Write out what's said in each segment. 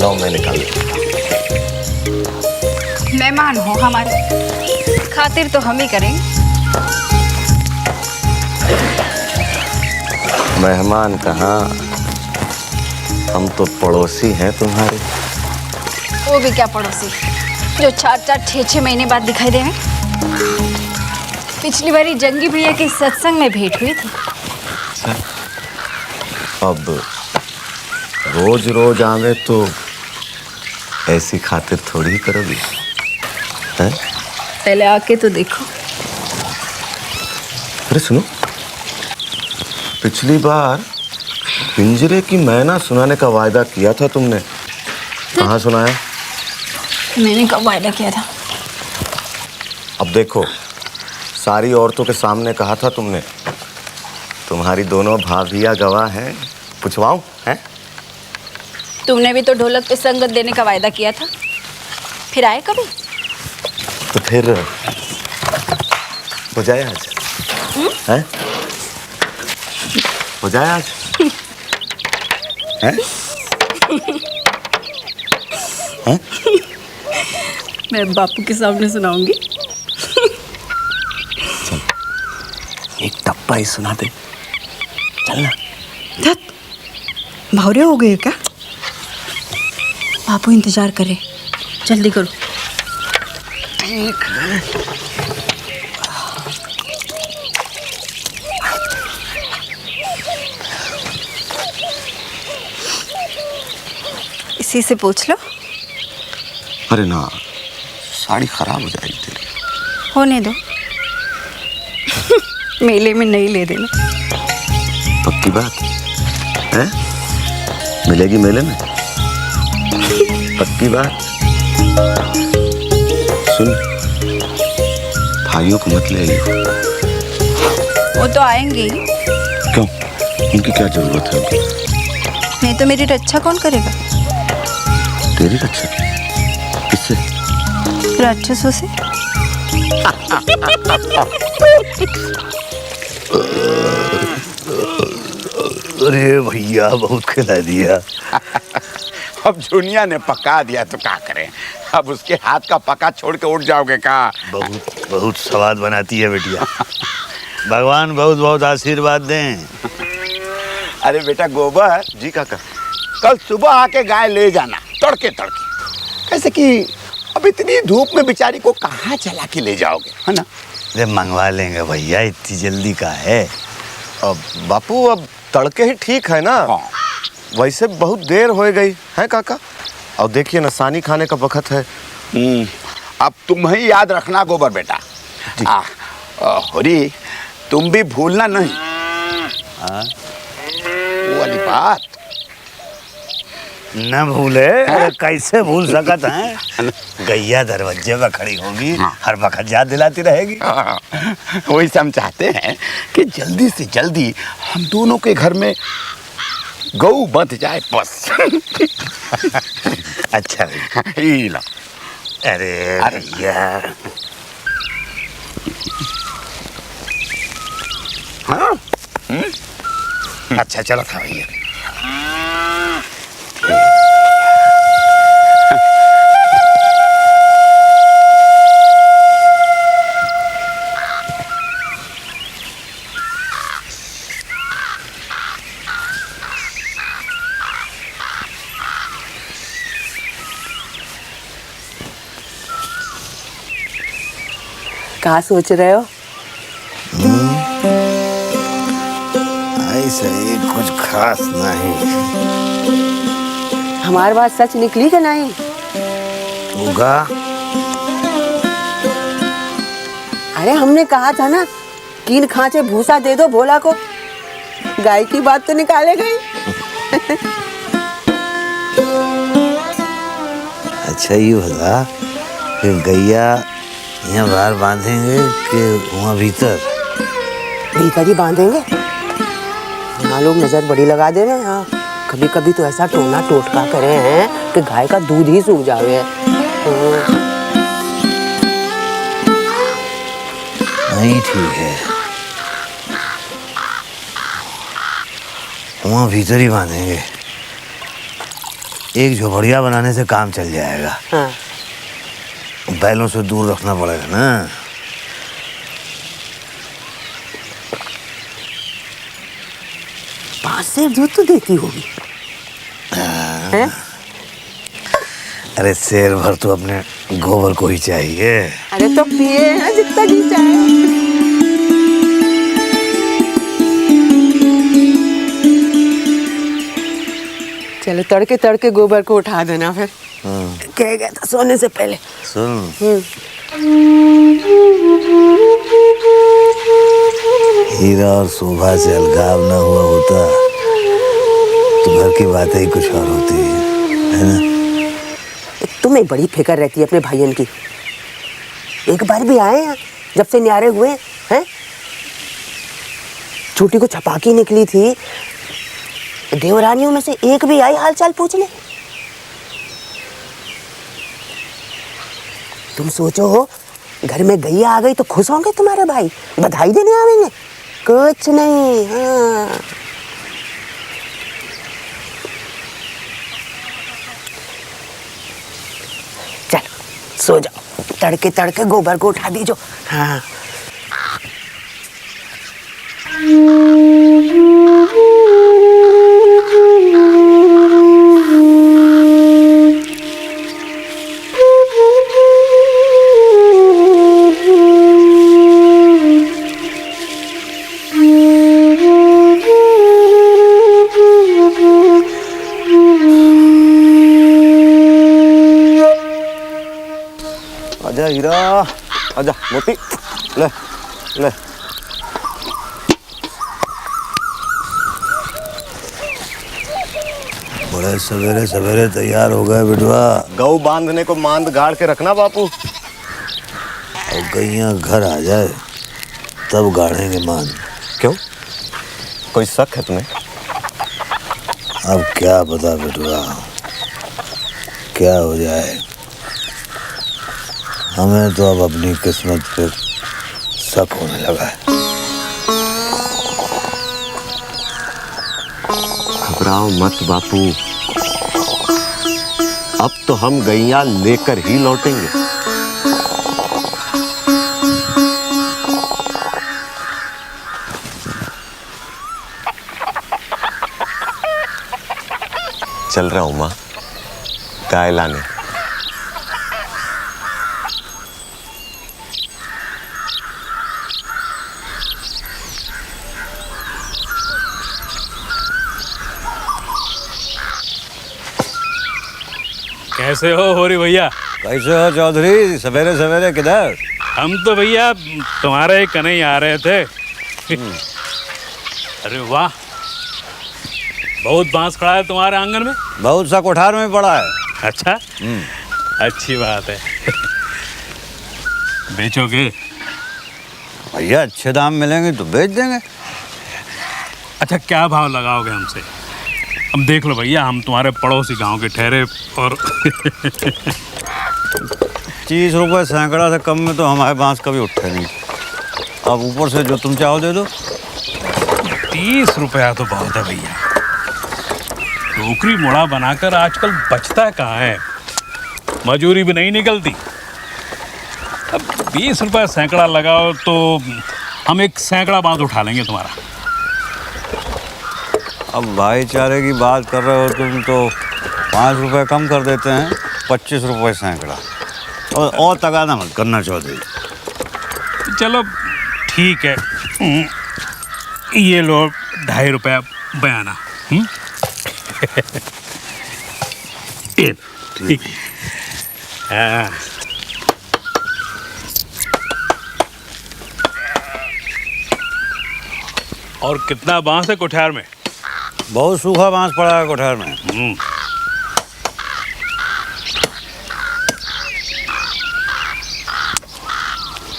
लो मैं निकाल देता हूँ। मेहमान हो हमारे, खातिर तो हम ही करेंगे। मेहमान कहाँ, हम तो पड़ोसी हैं तुम्हारे। वो भी क्या पड़ोसी, जो 4-4 6-6 महीने बाद दिखाई देवे। पिछली बारी जंगी भैया के सत्संग में भेंट हुई थी। अब रोज रोज आवे तो ऐसी खातिर थोड़ी ही करोगी हैं? पहले आके तो देखो। अरे सुनो, पिछली बार पिंजरे की मैना सुनाने का वायदा किया था तुमने, कहाँ सुनाया? मैंने कब वायदा किया था? अब देखो, सारी औरतों के सामने कहा था तुमने। तुम्हारी दोनों भाभियाँ गवाह हैं, पूछवाऊं हैं? तुमने भी तो ढोलक पे संगत देने का वायदा किया था, फिर आए कभी? तो फिर हो जाए आज हैं? हो जाए आज हैं? हैं? मैं बापू के सामने सुनाऊंगी। चल, एक टप्पा ही सुना दे, चलना। भावरे हो गए क्या? बापू इंतजार करे, जल्दी करो। ठीक है। इसी से पूछ लो। अरे ना, साड़ी खराब हो जाएगी तेरी। होने दो। मेले में नहीं ले देना। पक्की बात है? मिलेगी मेले में, पक्की बात। सुन, भाइयों को मत ले आइयो। वो तो आएंगे ही। क्यों, उनकी क्या जरूरत है अभी? नहीं तो मेरी रक्षा कौन करेगा? तेरी रक्षा? किससे? राक्षसों से। अरे भैया, बहुत खिला दिया। अब जुनिया ने पका दिया तो क्या करें, अब उसके हाथ का पका छोड़ के उठ जाओगे का? बहुत बहुत स्वाद बनाती है बेटिया। भगवान बहुत बहुत आशीर्वाद दें। अरे बेटा गोबर जी काका। कल सुबह आके गाय ले जाना तड़के तड़के, कैसे कि अब इतनी धूप में बेचारी को कहाँ चला के ले जाओगे, है ना? अरे मंगवा लेंगे भैया, इतनी जल्दी का है। अब बापू, अब तड़के ही ठीक है ना? हाँ। वैसे बहुत देर हो गई है काका। और देखिए ना, सानी खाने का वक्त है। अब तुम ही याद रखना गोबर बेटा। होरी, तुम भी भूलना नहीं। वो वाली बात न भूले। कैसे भूल सकत हैं? गैया दरवाजे पर खड़ी होगी, हर वक्त याद दिलाती रहेगी। वही हम चाहते हैं कि जल्दी से जल्दी हम दोनों के घर में गऊ बंध जाए बस। अच्छा भैया। ही लो। अरे भैया, हाँ? अच्छा चलो था भैया। क्या सोच रहे हो? ऐसे ही कुछ खास नहीं। हमारी बात सच निकली कि नहीं? होगा। अरे हमने कहा था ना, 3 खांचे भूसा दे दो भोला को। गाय की बात तो निकाले गई। अच्छा ये बता, फिर गैया यहाँ बाहर बांधेंगे कि वहाँ भीतर? भीतर ही बांधेंगे। यहाँ लोग नजर बड़ी लगा दे रहे हैं। कभी कभी तो ऐसा टोना टोटका करे हैं कि गाय का दूध ही सूख जावे। नहीं ठीक है, वहाँ भीतर ही बांधेंगे। एक झोपड़िया बनाने से काम चल जाएगा। हाँ। बैलों से दूर रखना पड़ेगा ना। पाँच से दूध तो देती होगी। हैं? अरे शेर भर तो अपने गोबर को ही चाहिए। अरे तो पिए हैं जितना जी चाहे। चलो तड़के तड़के गोबर को उठा देना फिर। कह गया था सोने से पहले। सुन, हीरा और शोभा से अलगाव ना हुआ होता तो घर की बातें ही कुछ और होती है ना। तुम्हें बड़ी फिक्र रहती है अपने भाइयों की। एक बार भी आए हैं जब से न्यारे हुए हैं? छोटी को छपाकी निकली थी, देवरानियों में से एक भी आई हालचाल पूछने? तुम सोचो हो, घर में गैया आ गई तो खुश होंगे तुम्हारे भाई, बधाई देने आवेंगे? कुछ नहीं। हाँ। चलो सो जाओ, तड़के तड़के गोबर को उठा दीजो। हाँ। आजा हीरा, आजा मोती, ले ले। बड़े सवेरे सवेरे तैयार हो गए बिटवा। गऊ बांधने को मांद गाड़ के रखना बापू। और गैया घर आ जाए तब गाड़ेंगे मान। क्यों, कोई शक है तुम्हें? अब क्या पता बिटवा, क्या हो जाए। हमें तो अब अपनी किस्मत पे शक होने लगा है। घबराओ मत बापू, अब तो हम गैया लेकर ही लौटेंगे। चल रहा हूं मां गाय लाने। कैसे हो होरी भैया? कैसे हो चौधरी, सवेरे सवेरे किधर? हम तो भैया तुम्हारे कने ही आ रहे थे। अरे वाह, बहुत बांस खड़ा है तुम्हारे आंगन में। बहुत सा कोठार में पड़ा है। अच्छा, अच्छी बात है। बेचोगे? भैया अच्छे दाम मिलेंगे तो बेच देंगे। अच्छा, क्या भाव लगाओगे हमसे? हम देख लो भैया, हम तुम्हारे पड़ोसी गांव के ठहरे और 30 रुपए सैकड़ा से कम में तो हमारे बांस कभी उठे नहीं। अब ऊपर से जो तुम चाहो दे दो। 30 रुपया तो बहुत है भैया। टोकरी मोड़ा बनाकर आजकल बचता कहाँ है, मजूरी भी नहीं निकलती। अब 20 रुपये सैकड़ा लगाओ तो हम एक सैकड़ा बांस उठा लेंगे तुम्हारा। अब भाईचारे की बात कर रहे हो तुम तो 5 रुपए कम कर देते हैं, 25 रुपए सैकड़ा। और तगादा मत करना चौधरी। चलो ठीक है, ये लो 2.5 रुपया बयाना। ठीक। और कितना बांस है कोठार में? बहुत सूखा बांस पड़ा है कोठार में।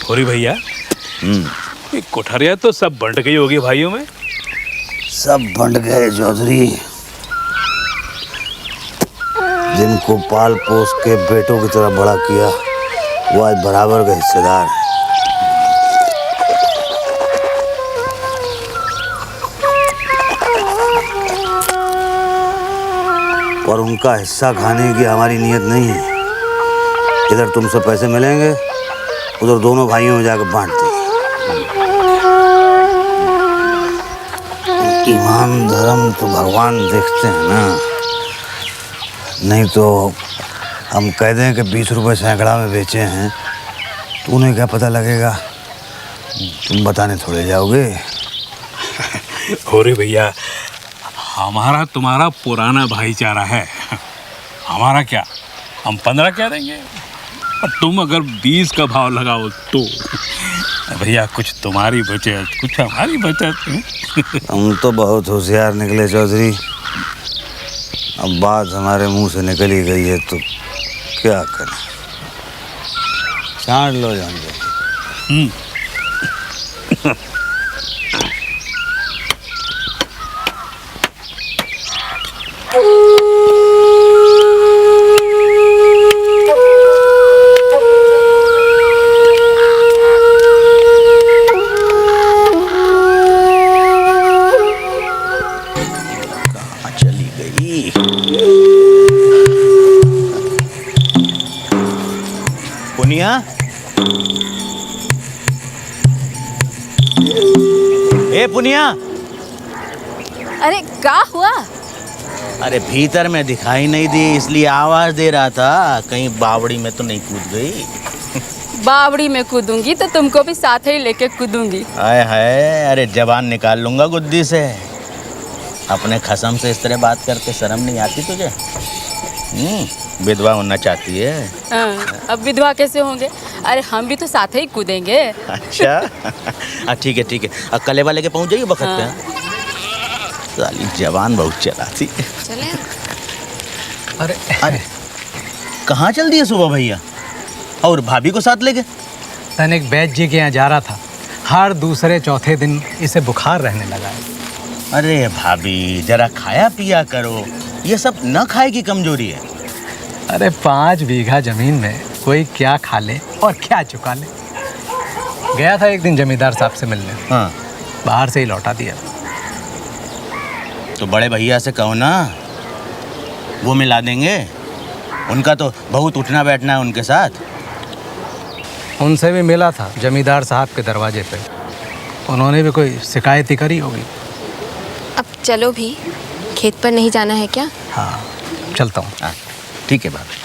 होरी भैया, ये कोठरिया तो सब बंट गई होगी भाइयों में। सब बंट गए चौधरी। जिनको पाल पोस के बेटों की तरह बड़ा किया वो आज बराबर का हिस्सेदार है। और उनका हिस्सा खाने की हमारी नीयत नहीं है। इधर तुमसे पैसे मिलेंगे, उधर दोनों भाइयों में जाकर बांटते। ईमान धर्म तो भगवान देखते हैं ना, नहीं तो हम कह दें कि 20 रुपए सैकड़ा में बेचे हैं तो उन्हें क्या पता लगेगा? तुम बताने थोड़े जाओगे। हो रे भैया, हमारा तुम्हारा पुराना भाईचारा है। हमारा क्या, हम 15 क्या देंगे, और तुम अगर 20 का भाव लगाओ तो भैया कुछ तुम्हारी बचत कुछ हमारी बचत। हम तो बहुत होशियार निकले चौधरी। अब बात हमारे मुंह से निकल ही गई है तो क्या करें, छांट लो जान दो। चली गई। पुनिया, ए पुनिया, अरे क्या हुआ? अरे भीतर में दिखाई नहीं दी इसलिए आवाज दे रहा था, कहीं बावड़ी में तो नहीं कूद गई। बावड़ी में कूदूंगी तो तुमको भी साथ ही लेके कूदूंगी। हाय हाय, अरे जबान निकाल लूंगा गुद्दी से। अपने खसम से इस तरह बात करके शर्म नहीं आती तुझे? विधवा होना चाहती है? हाँ, अब विधवा कैसे होंगे? अरे हम भी तो साथ ही कूदेंगे। अच्छा ठीक है ठीक है, अब कले वाले के पहुंच जाइए वक्त पे। हाँ। साली जवान बहुत चलाती। चले। अरे अरे कहाँ चल दिए सुबह भैया, और भाभी को साथ ले गए? तनिक वैद्य जी के यहाँ जा रहा था, हर दूसरे चौथे दिन इसे बुखार रहने लगा है। अरे भाभी जरा खाया पिया करो, ये सब न खाए की कमजोरी है। अरे 5 बीघा जमीन में कोई क्या खा ले और क्या चुका ले। गया था एक दिन जमींदार साहब से मिलने, हाँ, बाहर से ही लौटा दिया। तो बड़े भैया से कहो ना, वो मिला देंगे। उनका तो बहुत उठना बैठना है उनके साथ। उनसे भी मिला था जमींदार साहब के दरवाजे पे, उन्होंने भी कोई शिकायत ही करी होगी। अब चलो भी, खेत पर नहीं जाना है क्या? हाँ चलता हूँ। हाँ ठीक है भाभी।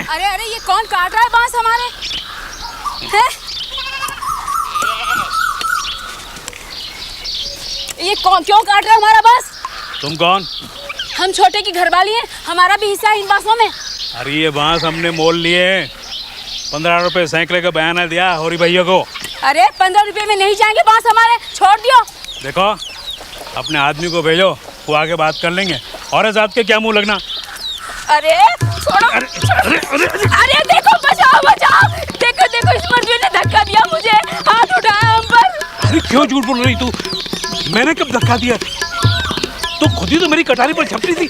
अरे अरे ये कौन काट रहा है बांस हमारे? हैं? ये कौन क्यों काट रहा है हमारा बांस? तुम कौन? हम छोटे की घरवाली हैं, हमारा भी हिस्सा है इन बांसों में। अरे ये बांस हमने मोल लिए, 15 रुपए सैकड़े का बयाना दिया होरी भैया को। अरे 15 रुपए में नहीं जाएंगे बांस हमारे, छोड़ दियो। देखो अपने आदमी को भेजो, वो आके बात कर लेंगे। और साहब के क्या मुंह लगना। अरे छोड़ो। अरे देखो, बचाओ बचाओ, देखो देखो इस मर्द ने धक्का दिया मुझे, हाथ उठाया हम पर। अरे क्यों झूठ बोल रही तू? मैंने कब धक्का दिया? तो खुद ही तो मेरी कटारी पर झपटी थी।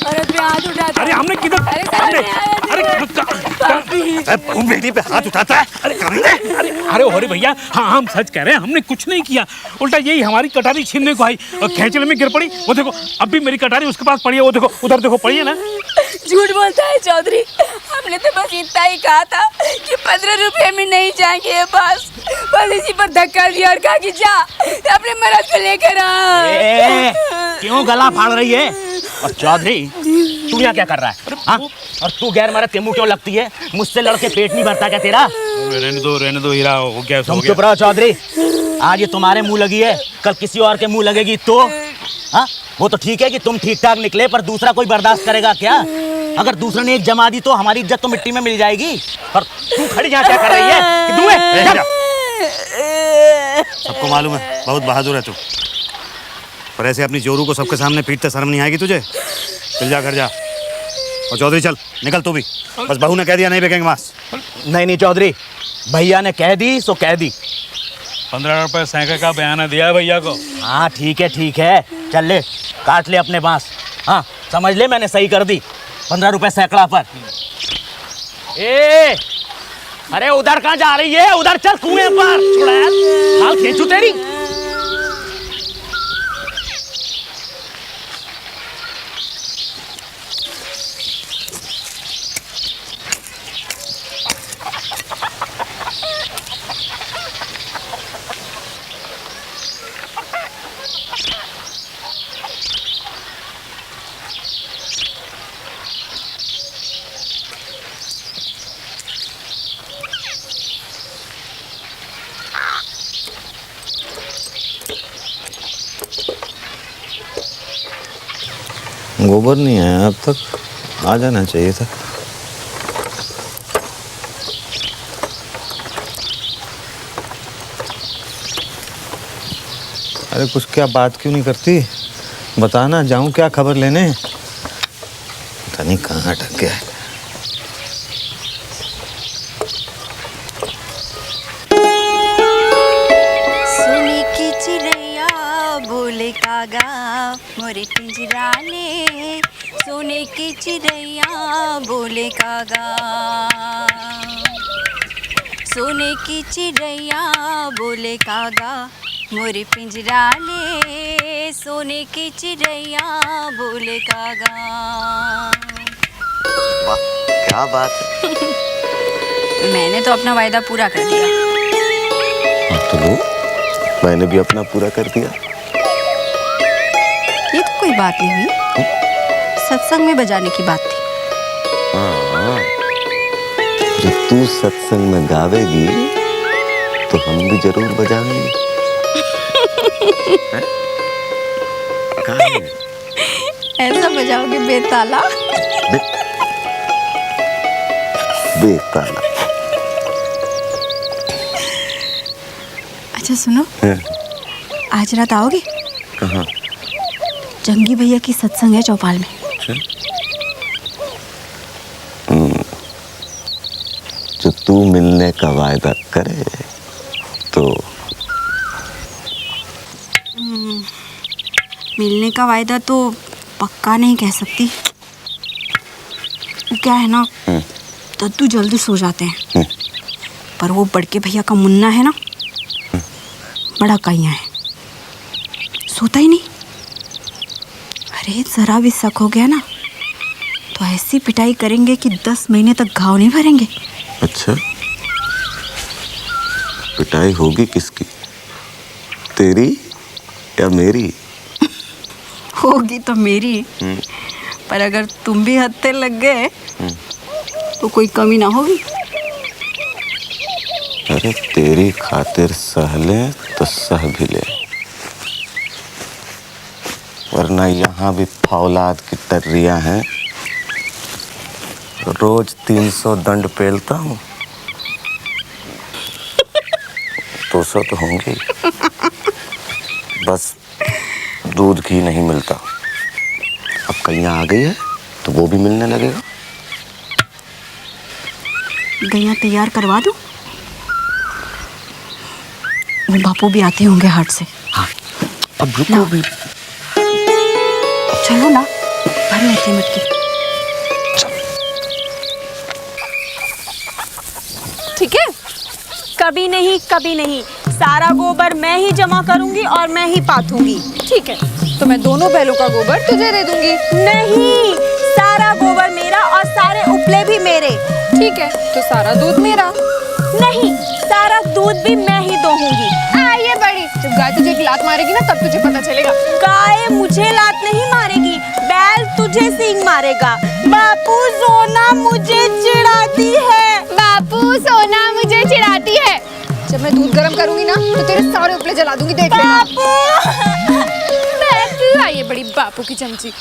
अरे मैं हाथ उठाता। अरे हमने किधर? अरे बेटी पे हाथ उठाता है। अरे होरी भैया, हाँ हम सच कह रहे हैं, हमने कुछ नहीं किया। उल्टा यही हमारी कटारी छीनने को आई और खेचने में गिर पड़ी। वो देखो अब भी मेरी कटारी उसके पास पड़ी है, वो देखो उधर देखो पड़ी है ना। झूठ बोलता है चौधरी, हमने तो बस इतना ही कहा था कि 15 रुपए में नहीं जाएंगे ये बस इसी पर धक्का दिया और कहा कि जा अपने मर्द को लेकर आ। क्यों गला फाड़ रही है? और चौधरी तू यहाँ क्या कर रहा है? हाँ? और तू गैर मर्द के मुंह क्यों लगती है? मुझसे लड़के पेट नहीं भरता क्या तेरा? रहने दो हीरा, हो गया तुम चुप रहो चौधरी। आज ये तुम्हारे मुंह लगी है, कल किसी और के मुंह लगेगी तो? हाँ वो तो ठीक है कि तुम ठीक ठाक निकले, पर दूसरा कोई बर्दाश्त करेगा क्या? अगर दूसरे ने एक जमा दी तो हमारी इज्जत तो मिट्टी में मिल जाएगी। और तू खड़ी यहाँ क्या कर रही है? कि दूँ सबको मालूम है बहुत बहादुर है तू, पर ऐसे अपनी जोरू को सबके सामने पीटते शर्म नहीं आएगी तुझे? चल जा घर जा। और चौधरी चल निकल तू भी, बस बहू ने कह दिया नहीं बेचेंगे मांस। नहीं नहीं चौधरी, भैया ने कह दी सो कह दी। 15 रुपए सैकड़े का बयाना दिया है भैया को। हाँ ठीक है, चल ले काट ले अपने बांस। हाँ समझ ले, मैंने सही कर दी 15 रुपए सैकड़ा पर। ए अरे उधर कहाँ जा रही है? उधर चल कुएं पर। छोड़ा यार, हाल खींचू तेरी। गोबर नहीं आया अब तक, आ जाना चाहिए था। अरे कुछ क्या बात क्यों नहीं करती? बताना, जाऊं क्या खबर लेने? पता नहीं कहाँ अटक गया है। सुनी की चिड़ैया बोले कागा मोरे पिंजरा ले, सोने की चिड़ैया बोले कागा, सोने की चिड़ैया बोले कागा मोरे पिंजरा ले, सोने की चिड़ैया बोले कागा। वाह क्या बात है। मैंने तो अपना वायदा पूरा कर दिया। तो लो, मैंने भी अपना पूरा कर दिया। ये तो कोई बात नहीं हुई, सत्संग में बजाने की बात थी। हाँ, जब तू सत्संग में गावेगी तो हम भी जरूर बजाएंगे। ऐसा बजाओगे बेताला? बेताला। अच्छा सुनो, आज रात आओगे? कहाँ? जंगी भैया की सत्संग है चौपाल में। जो तू मिलने का वायदा करे तो मिलने का वायदा तो पक्का नहीं कह सकती। क्या है ना, दद्दू जल्दी सो जाते हैं, पर वो बड़के भैया का मुन्ना है ना, बड़ा काइया है, सोता ही नहीं। अरे जरा भी शक हो गया ना तो ऐसी पिटाई करेंगे कि 10 महीने तक घाव नहीं भरेंगे। अच्छा, पिटाई होगी किसकी, तेरी या मेरी? होगी तो मेरी, पर अगर तुम भी हत्थे लग गए तो कोई कमी ना होगी। अरे तेरी खातिर सह ले तो सह भी ले, वरना यहाँ भी फौलाद की तर्रियां हैं। रोज 300 दंड पेलता हूँ, 200 तो होंगे। बस दूध घी नहीं मिलता। अब गैया आ गई है तो वो भी मिलने लगेगा। गैया तैयार करवा दूं? वो बापू भी आते होंगे हाट से। हाँ, अब रुको भी। चलो ना, भर लेते मटकी। ठीक है, कभी नहीं, सारा गोबर मैं ही जमा करूंगी और मैं ही पाथूंगी। ठीक है, तो मैं दोनों बैलों का गोबर तुझे दे दूंगी। नहीं, सारा गोबर मेरा और सारे उपले भी मेरे। ठीक है, तो सारा दूध मेरा। नहीं, सारा दूध भी मैं ही दोहूंगी। ये बड़ी, जब गाय तुझे एक लात मारेगी ना तब तुझे पता चलेगा। गाय मुझे लात नहीं मारेगी, बैल तुझे सींग मारेगा। बापू सोना मुझे चिढ़ाती है। बापू सोना मुझे चिढ़ाती है। जब मैं दूध गर्म करूंगी ना तो तेरे सारे उपले जला दूंगी, देख लेना। बापू आइए, बड़ी बापू की चमची।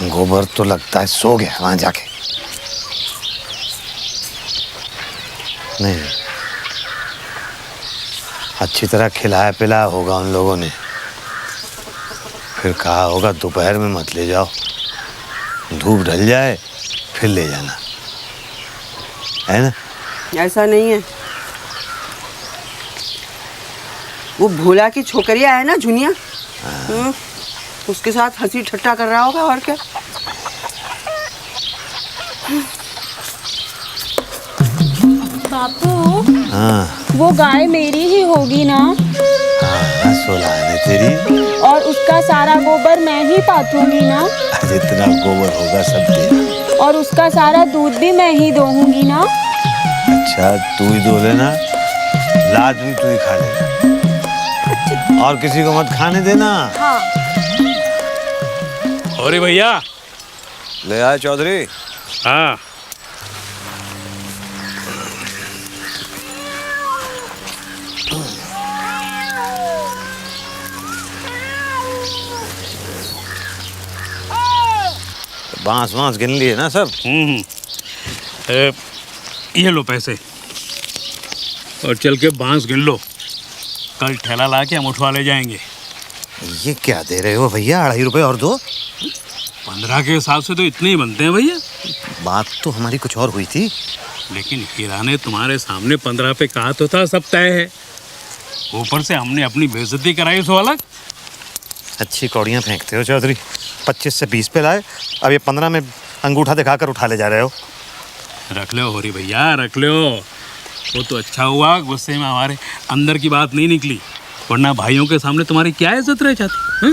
गोबर तो लगता है सो गया वहां जाके। नहीं, अच्छी तरह खिलाया पिलाया होगा उन लोगों ने, फिर कहा होगा दोपहर में मत ले जाओ, धूप ढल जाए फिर ले जाना, है ना? ऐसा नहीं है, वो भोला की छोकरिया है ना झुनिया, उसके साथ हंसी ठट्टा कर रहा होगा और क्या। बापू, हाँ वो गाय मेरी ही होगी ना? हाँ, सोलाने तेरी। और उसका सारा गोबर मैं ही पाथूंगी ना? जितना गोबर होगा सब तेरा। और उसका सारा दूध भी मैं ही दोहूंगी ना? अच्छा, तू ही दो लेना, लाद भी तू ही खा लेना, और किसी को मत खाने देना। हाँ। अरे भैया। ले आए चौधरी। हाँ। बांस बांस गिन लिए ना सब? ये लो पैसे, और चल के बांस गिन लो, कल ठेला ला के हम उठवा ले जाएंगे। ये क्या दे रहे हो भैया, 2.5 रुपए और दो। 15 के हिसाब से तो इतने ही बनते हैं भैया। बात तो हमारी कुछ और हुई थी। लेकिन हीरा ने तुम्हारे सामने 15 पे कहा तो था, सब तय है। ऊपर से हमने अपनी बेइज्जती कराई सो अलग। अच्छी कौड़ियाँ फेंकते हो चौधरी। 25 से 20 पे लाए, अब ये 15 में अंगूठा दिखाकर उठा ले जा रहे हो। रख लो होरी भैया, रख लो। वो तो अच्छा हुआ गुस्से में हमारे अंदर की बात नहीं निकली, वरना भाइयों के सामने तुम्हारी क्या इज्जत रह जाती है।